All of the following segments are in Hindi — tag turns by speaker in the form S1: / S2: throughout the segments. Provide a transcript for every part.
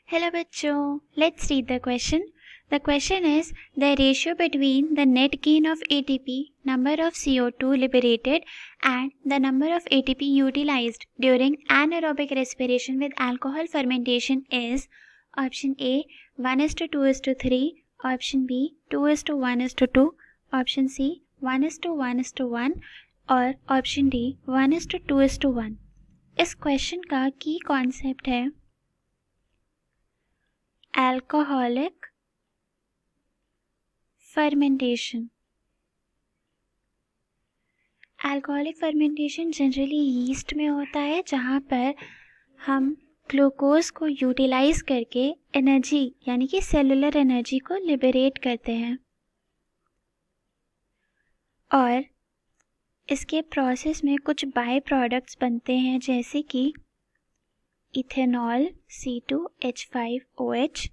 S1: Hello bachcho, let's read the question. The question is the ratio between the net gain of ATP, number of CO2 liberated and the number of ATP utilized during anaerobic respiration with alcohol fermentation is option A 1:2:3, option B 2:1:2, option C 1:1:1 और ऑप्शन डी 1:2:1। इस क्वेश्चन का की कॉन्सेप्ट है alcoholic fermentation. Alcoholic fermentation generally yeast में होता है, जहाँ पर हम ग्लूकोज को यूटिलाइज करके एनर्जी यानी कि सेलुलर एनर्जी को लिबरेट करते हैं और इसके प्रोसेस में कुछ बाय प्रोडक्ट्स बनते हैं जैसे कि ethanol C2H5OH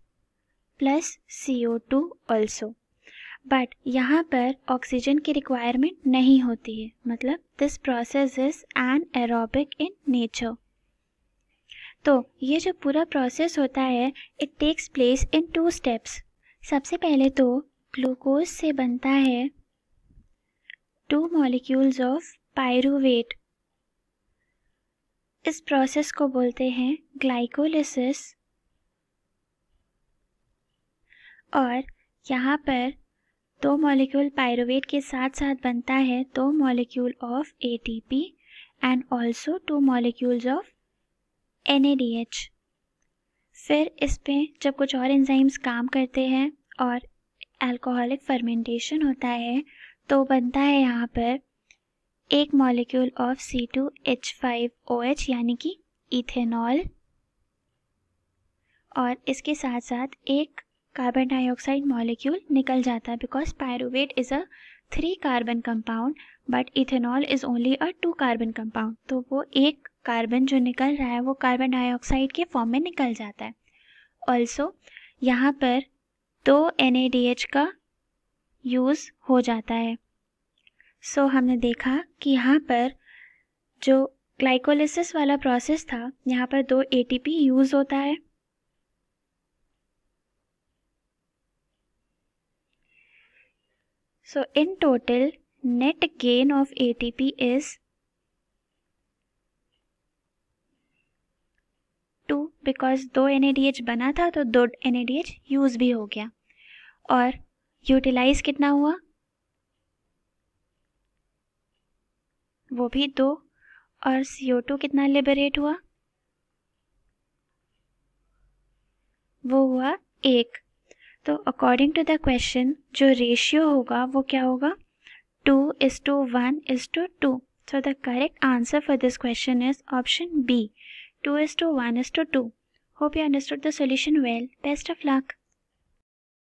S1: plus CO2 also. But यहाँ पर ऑक्सीजन की रिक्वायरमेंट नहीं होती है, मतलब this process is anaerobic in nature. तो ये जो पूरा प्रोसेस होता है it takes place in 2 steps. सबसे पहले तो ग्लूकोज से बनता है 2 मॉलिक्यूल्स ऑफ पायरूवेट। इस प्रोसेस को बोलते हैं ग्लाइकोलिसिस और यहाँ पर 2 मॉलिक्यूल पायरूवेट के साथ साथ बनता है 2 molecule of ATP and also 2 molecules of NADH। फिर इस पे जब कुछ और एंजाइम्स काम करते हैं और अल्कोहलिक फर्मेंटेशन होता है तो बनता है यहाँ पर एक मॉलिक्यूल ऑफ C2H5OH यानी कि इथेनॉल और इसके साथ साथ एक कार्बन डाइऑक्साइड मॉलिक्यूल निकल जाता है because pyruvate is a 3 carbon compound but ethanol is only a 2 carbon compound. तो वो एक कार्बन जो निकल रहा है वो कार्बन डाइऑक्साइड के फॉर्म में निकल जाता है। ऑल्सो यहाँ पर 2 NADH का यूज़ हो जाता है। सो हमने देखा कि यहाँ पर जो ग्लाइकोलिसिस वाला प्रोसेस था यहाँ पर 2 ATP यूज़ होता है। So in total net gain of ATP is 2 because 2 NADH बना था तो 2 NADH यूज़ भी हो गया और यूटिलाइज कितना हुआ वो भी 2 और CO2 कितना लिबरेट हुआ वो हुआ 1। तो अकॉर्डिंग टू द क्वेश्चन जो रेशियो होगा वो क्या होगा 2:1:2। So the correct answer for this question is option B 2:1:2। Hope you understood the solution well. Best of luck.